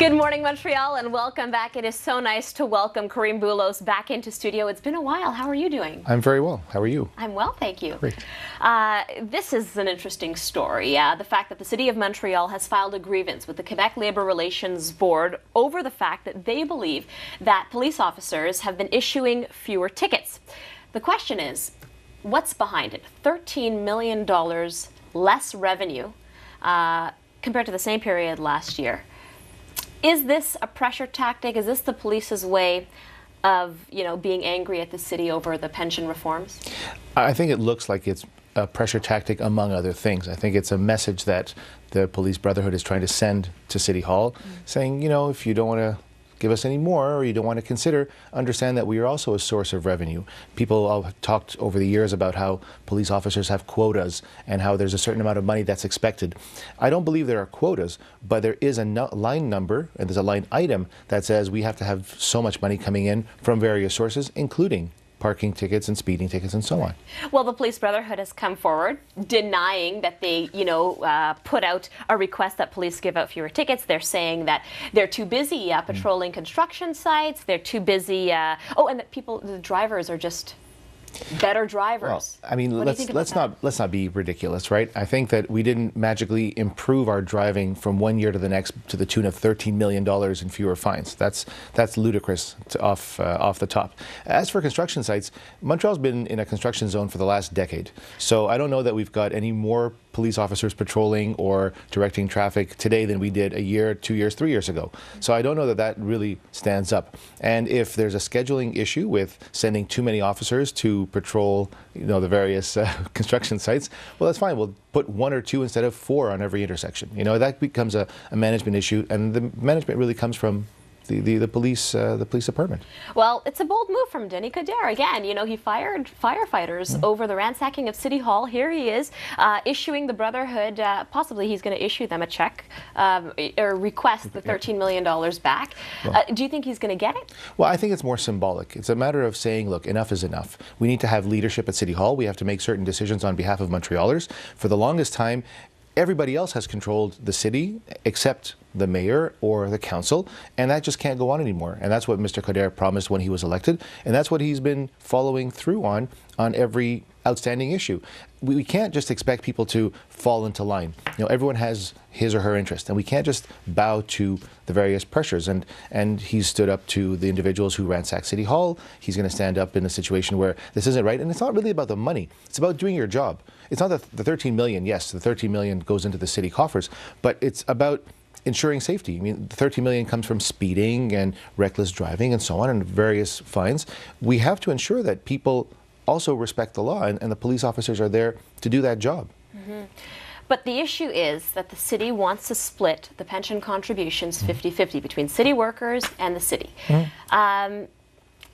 Good morning, Montreal, and welcome back. It is so nice to welcome Karim Boulos back into studio. It's been a while. How are you doing? I'm very well. How are you? I'm well, thank you. Great. This is an interesting story. The fact that the City of Montreal has filed a grievance with the Quebec Labour Relations Board over the fact that they believe that police officers have been issuing fewer tickets. The question is, what's behind it? $13 million less revenue compared to the same period last year. Is this a pressure tactic? Is this the police's way of, being angry at the city over the pension reforms? I think it looks like it's a pressure tactic, among other things. I think it's a message that the Police Brotherhood is trying to send to City Hall, saying, if you don't want to give us any more, or you don't want to consider, understand that we are also a source of revenue. People have talked over the years about how police officers have quotas and how there's a certain amount of money that's expected. I don't believe there are quotas, but there is a line number and there's a line item that says we have to have so much money coming in from various sources, including parking tickets and speeding tickets and so on. Well, the Police Brotherhood has come forward denying that they, put out a request that police give out fewer tickets. They're saying that they're too busy patrolling construction sites. They're too busy. And that the drivers are just better drivers. Well, I mean, let's not be ridiculous, right? I think that we didn't magically improve our driving from one year to the next to the tune of $13 million in fewer fines. That's ludicrous off the top. As for construction sites, Montreal's been in a construction zone for the last decade, so I don't know that we've got any more police officers patrolling or directing traffic today than we did a year, 2 years, 3 years ago. So I don't know that that really stands up. And if there's a scheduling issue with sending too many officers to patrol, the various construction sites, well, that's fine. We'll put 1 or 2 instead of 4 on every intersection. That becomes a management issue, and the management really comes from the police department. Well, it's a bold move from Denis Coderre. Again, he fired firefighters over the ransacking of City Hall. Here he is issuing the Brotherhood, possibly he's going to issue them a check or request the $13 million back. Well, do you think he's going to get it? Well, I think it's more symbolic. It's a matter of saying, look, enough is enough. We need to have leadership at City Hall. We have to make certain decisions on behalf of Montrealers. For the longest time, everybody else has controlled the city except the mayor or the council, and that just can't go on anymore. And that's what Mr. Coderre promised when he was elected, and that's what he's been following through on every outstanding issue. We can't just expect people to fall into line. Everyone has his or her interest, and we can't just bow to the various pressures. And he's stood up to the individuals who ransacked City Hall. He's going to stand up in a situation where this isn't right. And it's not really about the money. It's about doing your job. It's not the 13 million. Yes, the 13 million goes into the city coffers, but it's about ensuring safety. I mean, the 13 million comes from speeding and reckless driving and so on, and various fines. We have to ensure that people also respect the law, and the police officers are there to do that job. Mm-hmm. But the issue is that the city wants to split the pension contributions 50-50 between city workers and the city.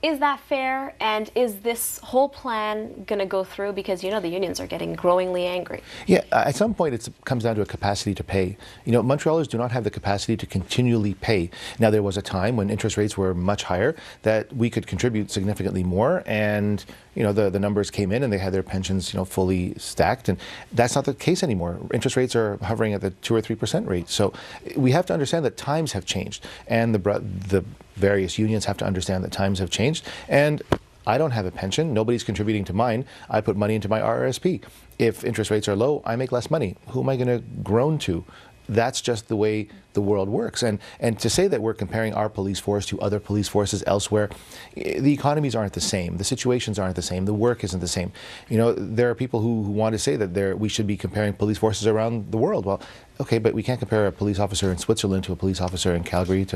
Is that fair? And is this whole plan going to go through? Because, the unions are getting growingly angry. Yeah, at some point it comes down to a capacity to pay. Montrealers do not have the capacity to continually pay. Now, there was a time when interest rates were much higher that we could contribute significantly more, and the numbers came in and they had their pensions fully stacked, and that's not the case anymore. Interest rates are hovering at the 2 or 3% rate. So we have to understand that times have changed, and the various unions have to understand that times have changed. And I don't have a pension. Nobody's contributing to mine. I put money into my RRSP. If interest rates are low, I make less money. Who am I going to groan to? That's just the way the world works. And to say that we're comparing our police force to other police forces elsewhere, the economies aren't the same. The situations aren't the same. The work isn't the same. There are people who want to say that we should be comparing police forces around the world. Well, okay, but we can't compare a police officer in Switzerland to a police officer in Calgary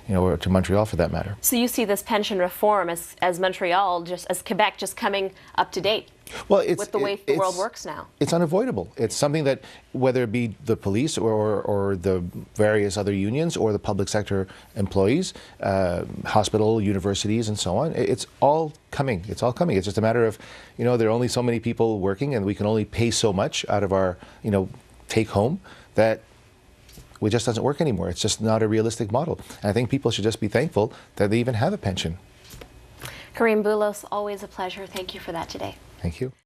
or to Montreal for that matter. So you see this pension reform as Montreal, as Quebec, just coming up to date? Well, with the way the world works now. It's unavoidable. It's something that, whether it be the police or the various other unions or the public sector employees, hospital, universities, and so on, it's all coming. It's all coming. It's just a matter of, there are only so many people working, and we can only pay so much out of our, take home, that it just doesn't work anymore. It's just not a realistic model. And I think people should just be thankful that they even have a pension. Karim Boulos, always a pleasure. Thank you for that today. Thank you.